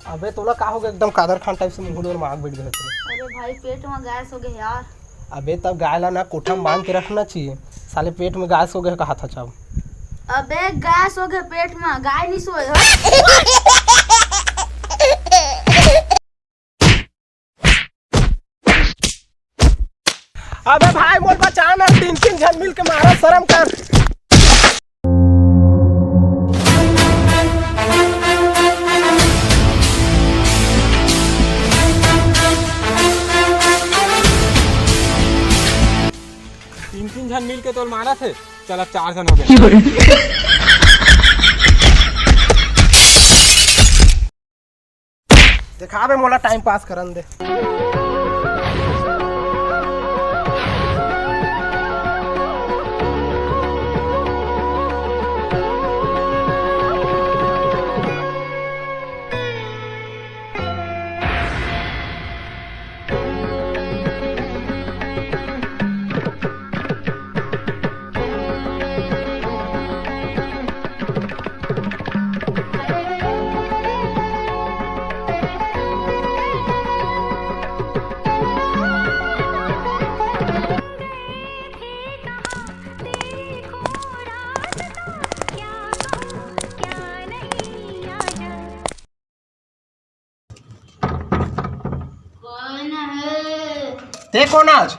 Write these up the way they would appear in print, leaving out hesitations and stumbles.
अबे तोला का हो गया एकदम कादर खान टाइप से मुंह मांग बैठ गया तेरे। अरे भाई पेट में गैस हो गया यार। अबे तब गाय ला ना कोठा में बांध के रखना चाहिए, साले पेट में गैस हो गया कहा था जब। अबे गैस हो गया पेट में, गाय नहीं सोए हो। अबे भाई मोर बचा ना, 3 जन मिल के मारा, शर्म कर। तीन जन मिल के तो मारा थे, चल अब 4 जन हो गए। देखा बे मोला टाइम पास करन दे। ते कौन आज?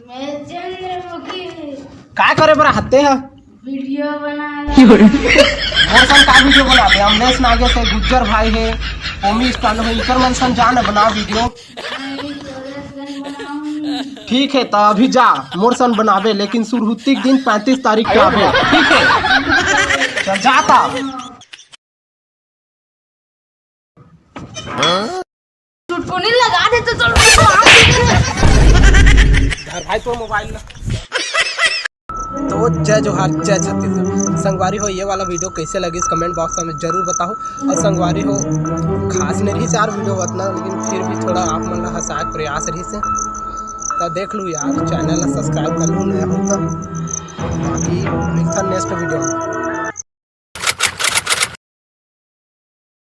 मैं चंद्रमुखी। काय करे बरा हत्ते है? वीडियो बनाना। मौसम का वीडियो बना दे, अमलेश नागे से गुज्जर भाई है, ओमी स्टाइल है, इकर मन सन जान बना वीडियो। ठीक है तो अभी जा मोर सन बनावे, लेकिन सुरहुती के दिन 35 तारीख को आवे, ठीक है? चल जाता। चुटकुनी लगा दे तो चल। घर भाई तो मोबाइल ना। तो जय जोहार, जय छत्तीसगढ़। संगवारी हो, ये वाला वीडियो कैसे लगी इस कमेंट बॉक्स में जरूर बताओ। और संगवारी हो खास नहीं से यार वीडियो बतना, लेकिन फिर भी थोड़ा आप मन हंसाए प्रयास रही से तो देख लूँ यार, चैनल सब्सक्राइब कर लूँ नया हो तो। बाकी मिलता नेक्स्ट वीडियो में।